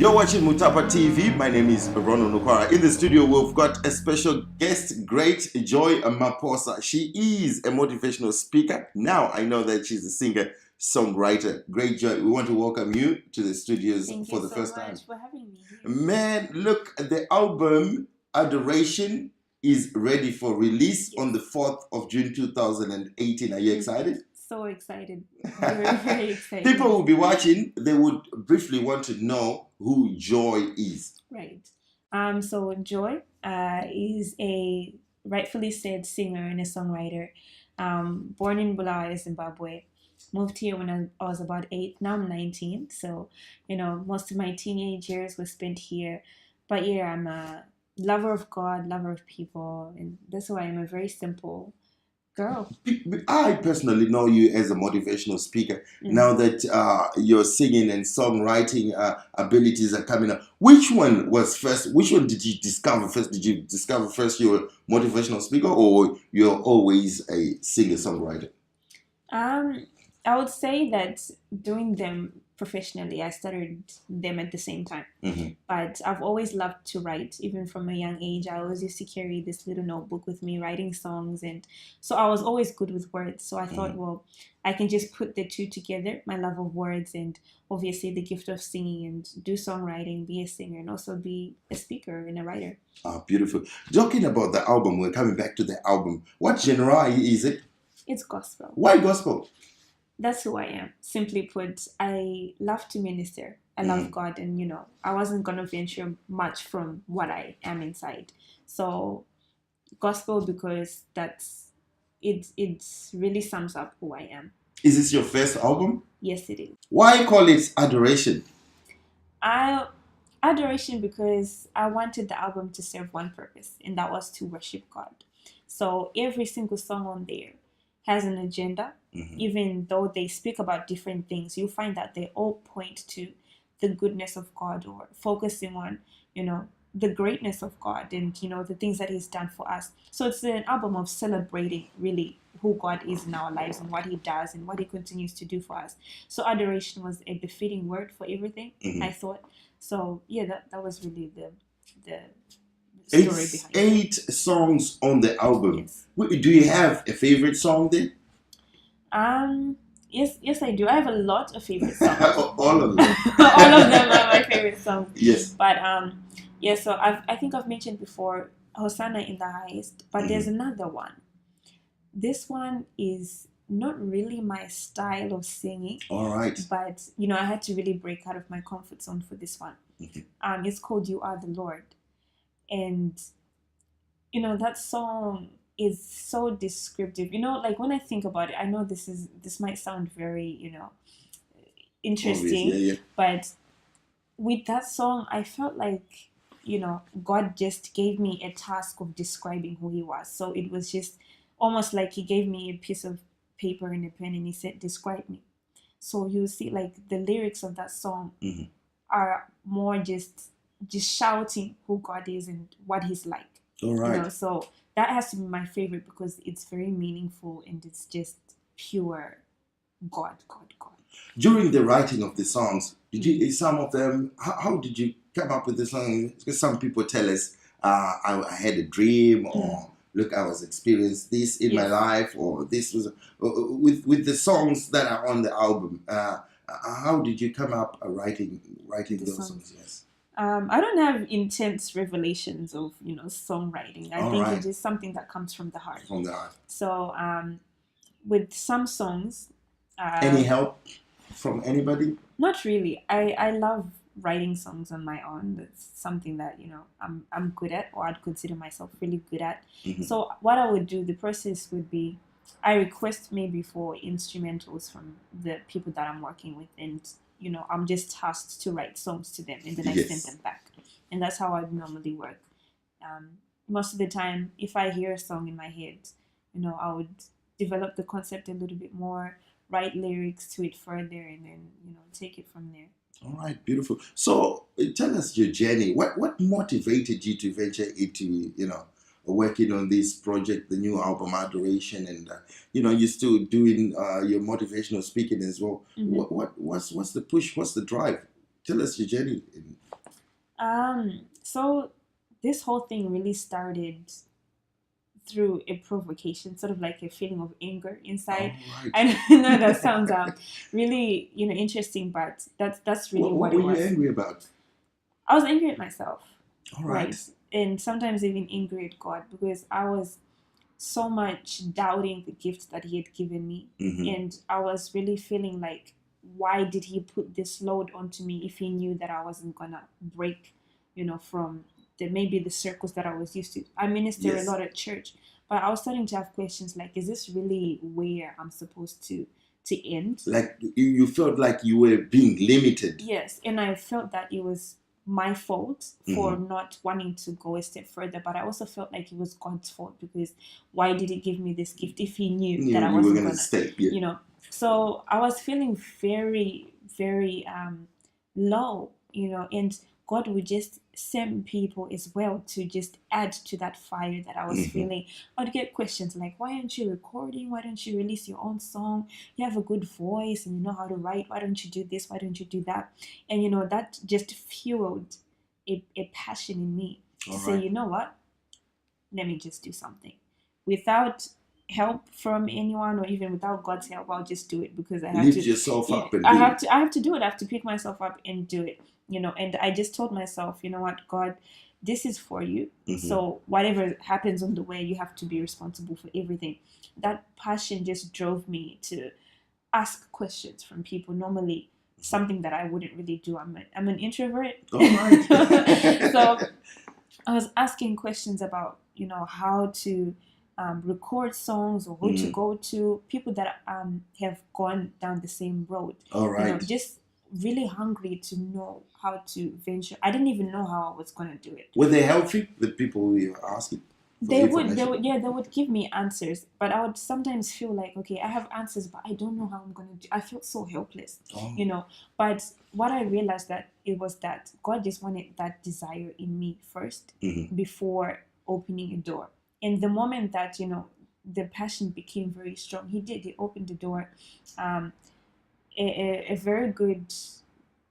You're watching Mutapa TV. My name is RonRon. In the studio, we've got a special guest, Greatjoy Maphosa. She is a motivational speaker. Now I know that she's a singer, songwriter. Greatjoy, we want to welcome you to the studios for the first time. Thank you so much for having me here. Man, look, the album Adoration is ready for release on the 4th of June 2018. Are you excited? So excited. Very, very excited. People will be watching, they would briefly want to know who Joy is. Right. So Joy is a rightfully said singer and a songwriter. Born in Bulawayo, Zimbabwe. Moved here when I was about 8. Now I'm 19. So, most of my teenage years were spent here. But yeah, I'm a lover of God, lover of people. And that's why I'm a very simple girl. I personally know you as a motivational speaker. Now that your singing and songwriting abilities are coming up, which one was first? Which one did you discover first? Did you discover first you're a motivational speaker, or you're always a singer-songwriter? I would say that doing them professionally, I started them at the same time. But I've always loved to write, even from a young age. I always used to carry this little notebook with me, writing songs, and so I was always good with words. So I thought, well, I can just put the two together, my love of words and obviously the gift of singing, and do songwriting, be a singer, and also be a speaker and a writer. Beautiful. Talking about the album, we're coming back to the album. What genre is it? It's gospel. Why gospel? That's who I am. Simply put, I love to minister. I love God, and I wasn't gonna venture much from what I am inside. So, gospel, because it really sums up who I am. Is this your first album? Yes, it is. Why call it Adoration? Adoration because I wanted the album to serve one purpose, and that was to worship God. So every single song on there has an agenda. Even though they speak about different things, you find that they all point to the goodness of God, or focusing on, the greatness of God, and, the things that He's done for us. So it's an album of celebrating really who God is in our lives and what He does and what He continues to do for us. So adoration was a befitting word for everything, I thought. So yeah, that was really the story behind it. 8 songs on the album. Yes. Do you have a favorite song there? Yes, I do. I have a lot of favorite songs. All of them. All of them are my favorite songs. Yes. But yeah. So I think I've mentioned before Hosanna in the Highest, but there's another one. This one is not really my style of singing. All right. But I had to really break out of my comfort zone for this one. It's called "You Are the Lord," and that song is so descriptive. Like when I think about it, I know this might sound very, interesting. Yeah. But with that song, I felt like, God just gave me a task of describing who He was. So it was just almost like He gave me a piece of paper and a pen, and He said, describe me. So you see, like, the lyrics of that song are more just shouting who God is and what He's like. All right. So that has to be my favorite because it's very meaningful and it's just pure God. During the writing of the songs, did you some of them? How did you come up with the songs? Because some people tell us, I had a dream, or look, I was experienced this in my life, or this was with the songs that are on the album. How did you come up writing those songs? Yes. I don't have intense revelations of songwriting. I think it's just something that comes from the heart. From the heart. So with some songs, any help from anybody? Not really. I love writing songs on my own. That's something that I'm good at, or I'd consider myself really good at. So what I would do, the process would be, I request maybe for instrumentals from the people that I'm working with, and I'm just tasked to write songs to them, and then I send them back. And that's how I normally work. Most of the time, if I hear a song in my head, I would develop the concept a little bit more, write lyrics to it further, and then, take it from there. All right, beautiful. So tell us your journey. What motivated you to venture into, working on this project, the new album Adoration, and you're still doing your motivational speaking as well. What's the push? What's the drive? Tell us your journey. So this whole thing really started through a provocation, sort of like a feeling of anger inside. All right. I know that sounds really interesting, but that's really What what it were you was. angry about? I was angry at myself, All right. and sometimes even angry at God because I was so much doubting the gift that He had given me, and I was really feeling like, why did He put this load onto me if He knew that I wasn't gonna break, from maybe the circles that I was used to. I minister a lot at church, but I was starting to have questions like, is this really where I'm supposed to end? Like you felt like you were being limited. Yes, and I felt that it was my fault for not wanting to go a step further, but I also felt like it was God's fault because why did He give me this gift if He knew that I wasn't gonna stay? Yeah. So I was feeling very, very low, and God would just send people as well to just add to that fire that I was feeling. I'd get questions like, why aren't you recording? Why don't you release your own song? You have a good voice and you know how to write. Why don't you do this? Why don't you do that? And, that just fueled a passion in me to say, you know what? Let me just do something. Without help from anyone or even without God's help, I'll just do it because I have Lift to. yourself up and I have to do it. I have to pick myself up and do it. And I just told myself, you know what, God, this is for you. So whatever happens on the way, you have to be responsible for everything. That passion just drove me to ask questions from people. Normally, something that I wouldn't really do. I'm an introvert. Oh, right. So I was asking questions about, how to record songs or who to go to, people that have gone down the same road. All right. Just really hungry to know how to venture. I didn't even know how I was going to do it. Were they helpful, the people we were asking? They would give me answers, but I would sometimes feel like, okay, I have answers, but I don't know how I'm going to do. I felt so helpless, But what I realized that it was that God just wanted that desire in me first before opening a door. And the moment that, the passion became very strong, He opened the door. A very good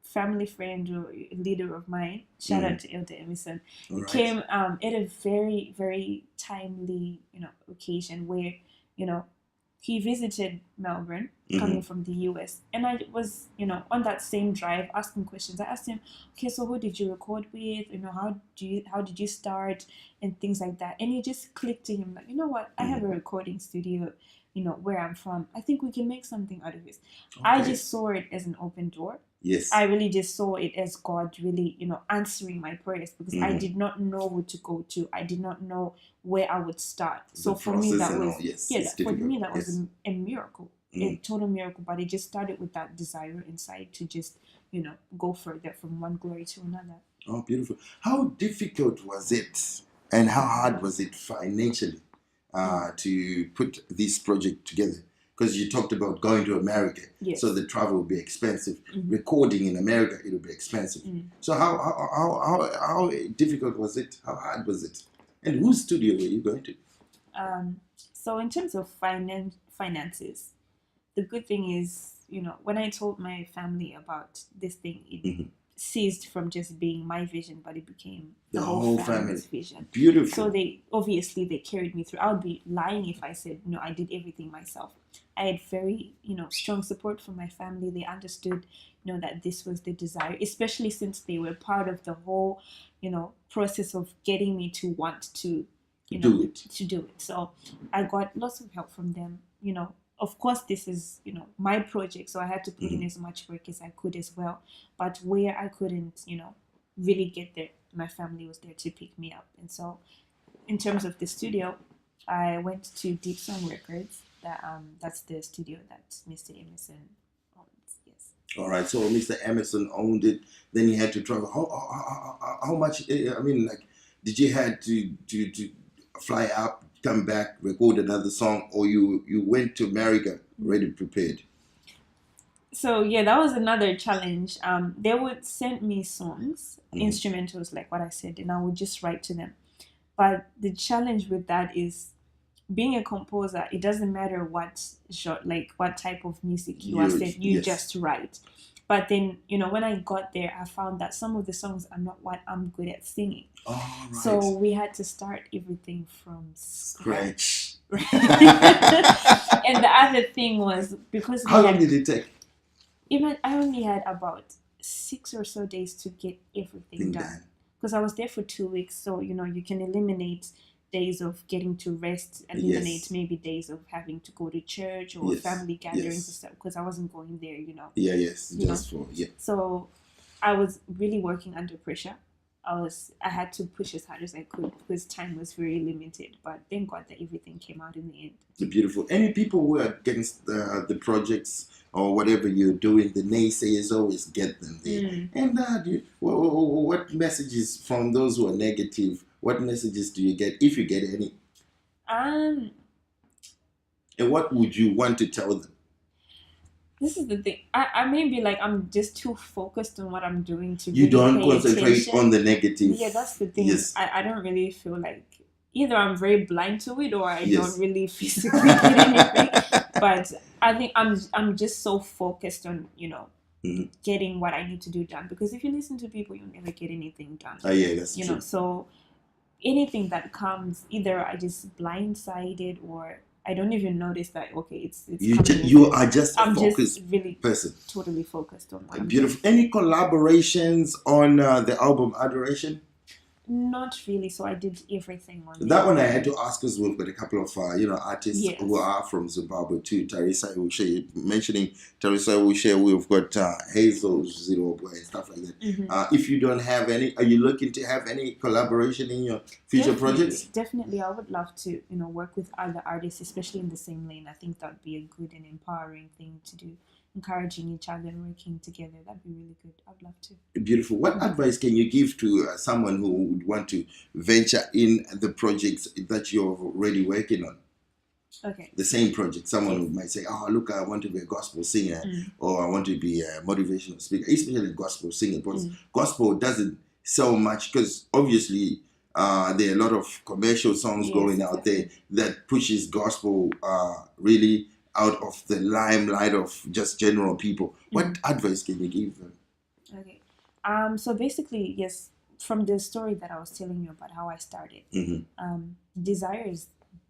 family friend or leader of mine, shout out to Elder Emerson, came at a very, very timely, occasion where, he visited Melbourne, coming from the US. And I was, on that same drive asking questions. I asked him, okay, so who did you record with? How did you start? And things like that. And it just clicked to him like, you know what? I have a recording studio, where I'm from. I think we can make something out of this. Okay. I just saw it as an open door. Yes. I really just saw it as God really, answering my prayers because I did not know who to go to. I did not know where I would start. So for me, that was a miracle, a total miracle. But it just started with that desire inside to just, go further from one glory to another. Oh, beautiful. How difficult was it and how hard was it financially to put this project together? Because you talked about going to America, so the travel will be expensive. Recording in America, it will be expensive. So how difficult was it? How hard was it? And whose studio were you going to? So in terms of finances, the good thing is, when I told my family about this thing, it ceased from just being my vision, but it became the whole family's vision. Beautiful. So they carried me through. I would be lying if I said, I did everything myself. I had very, strong support from my family. They understood, that this was the desire, especially since they were part of the whole, process of getting me to want to, do it. To do it. So I got lots of help from them. Of course, this is, my project, so I had to put in as much work as I could as well. But where I couldn't, really get there, my family was there to pick me up. And so in terms of the studio, I went to Deep Song Records. That's the studio that Mr. Emerson owns. Yes. All right. So Mr. Emerson owned it. Then you had to travel. How much? Did you had to fly up, come back, record another song, or you went to America already prepared? So yeah, that was another challenge. They would send me songs, instrumentals, like what I said, and I would just write to them. But the challenge with that is, being a composer, it doesn't matter what type of music you are saying, you just write. But then, when I got there, I found that some of the songs are not what I'm good at singing. Oh, right. So we had to start everything from scratch. And the other thing was, because how long did it take? I only had about 6 or so days to get everything done. Because I was there for 2 weeks. So, you can eliminate days of getting to rest, eliminate maybe days of having to go to church or family gatherings and stuff, because I wasn't going there, So I was really working under pressure. I had to push as hard as I could because time was very limited, but thank God that everything came out in the end. It's beautiful. Any people who are against the projects or whatever you're doing, the naysayers always get them there. And what messages from those who are negative? What messages do you get, if you get any? And what would you want to tell them? This is the thing. I may be like, I'm just too focused on what I'm doing to you really don't pay concentrate attention. On the negative. Yeah, that's the thing. Yes. I don't really feel like either I'm very blind to it or I don't really physically get anything. But I think I'm just so focused on, getting what I need to do done. Because if you listen to people, you'll never get anything done. Oh yeah, that's true. So anything that comes, either I just blindsided or I don't even notice that. Okay, it's you are just a I'm focused just really person, totally focused on what beautiful. Any collaborations on the album Adoration? Not really. So I did everything on that one. I had to ask because we've got a couple of artists who are from Zimbabwe too. Teresa Ushe, mentioning Teresa Ushe, we've got Hazel Zimbabwe and stuff like that. If you don't have any, are you looking to have any collaboration in your future projects? Definitely, I would love to work with other artists, especially in the same lane. I think that'd be a good and empowering thing to do. Encouraging each other and working together, that'd be really good. I'd love to. Beautiful. What advice can you give to someone who would want to venture in the projects that you're already working on? Okay. The same project. Someone who might say, "Oh, look, I want to be a gospel singer, or I want to be a motivational speaker," especially a gospel singer. Because gospel doesn't sell much, because obviously there are a lot of commercial songs going out there that pushes gospel really out of the limelight of just general people. What advice can you give them? Okay. So basically, yes, from the story that I was telling you about how I started, desire is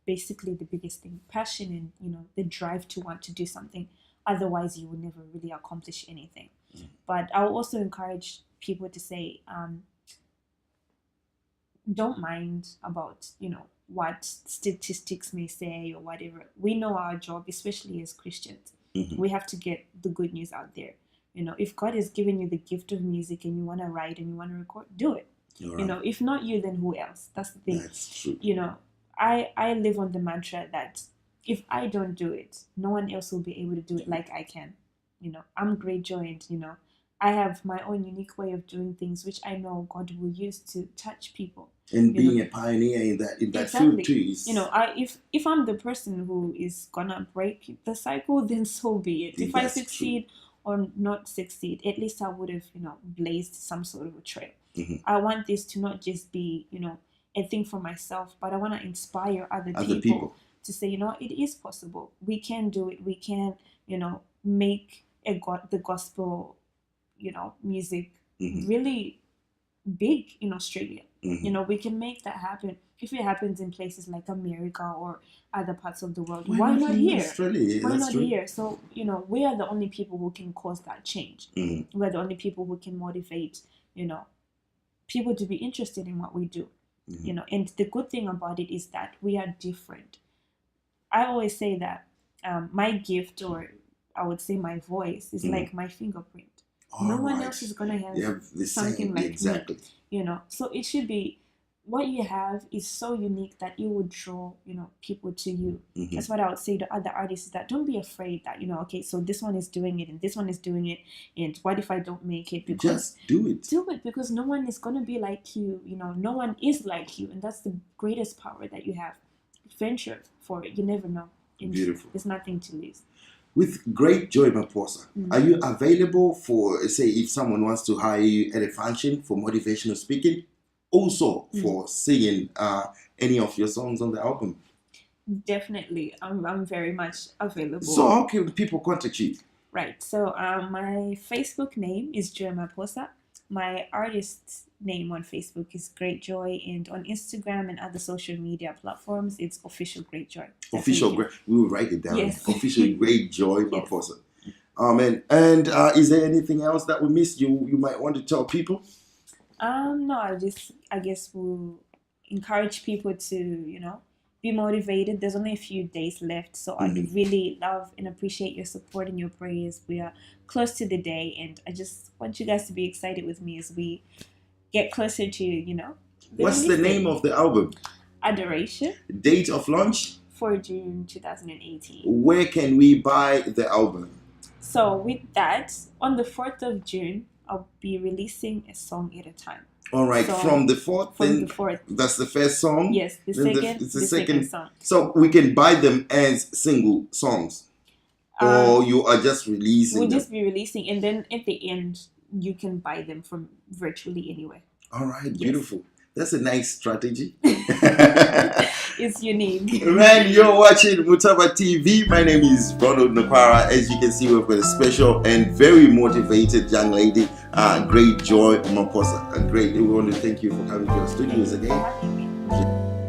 basically the biggest thing. Passion and, the drive to want to do something. Otherwise, you will never really accomplish anything. But I will also encourage people to say, don't mind about, what statistics may say or whatever. We know our job, especially as Christians. We have to get the good news out there. If God has given you the gift of music and you want to write and you want to record, do it. Right. If not you, then who else? That's the thing. That's true. I live on the mantra that if I don't do it, no one else will be able to do it like I can. I'm Greatjoy, and I have my own unique way of doing things, which I know God will use to touch people. And being a pioneer in that field too is... if I'm the person who is gonna break the cycle, then so be it. If I succeed or not succeed, at least I would have, blazed some sort of a trail. I want this to not just be, a thing for myself, but I want to inspire other people to say, it is possible. We can do it. We can, make the gospel, music really big in Australia. We can make that happen. If it happens in places like America or other parts of the world, why not here? Australia? Why not here? So, we are the only people who can cause that change. We're the only people who can motivate, people to be interested in what we do. And the good thing about it is that we are different. I always say that my gift, or I would say my voice, is like my fingerprint. No one else is going to have something like me. So it should be, what you have is so unique that it would draw, people to you. That's what I would say to other artists, is that don't be afraid that, okay, so this one is doing it and this one is doing it, and what if I don't make it? Because just do it. Do it, because no one is going to be like you. No one is like you, and that's the greatest power that you have. Venture for it. You never know. And beautiful. There's nothing to lose. With Greatjoy Maphosa, are you available for, say, if someone wants to hire you at a function for motivational speaking, also for singing any of your songs on the album? Definitely. I'm very much available. So how can people contact you? Right. So my Facebook name is Joy Maphosa. My artist name on Facebook is Greatjoy, and on Instagram and other social media platforms, it's official Greatjoy. Official Great. We will write it down. Yes. Official Greatjoy Yes. Maphosa. Amen. And is there anything else that we missed? You might want to tell people. No, I guess we'll encourage people to, be motivated. There's only a few days left, so I'd really love and appreciate your support and your prayers. We are close to the day, and I just want you guys to be excited with me as we get closer to, What's the name of the album? Adoration. Date of launch? 4 June 2018. Where can we buy the album? So with that, on the 4th of June, I'll be releasing a song at a time. All right, So, from the 4th? From the 4th. That's the first song? Yes, the second song. So we can buy them as single songs? Or you are just releasing We'll them? just be releasing, and then at the end, you can buy them from virtually anywhere. All right, beautiful. That's a nice strategy. It's unique. Man, you're watching Mutaba TV. My name is Ronald Nakwara. As you can see, we've got a special and very motivated young lady, Greatjoy Maphosa. We want to thank you for coming to our studios again.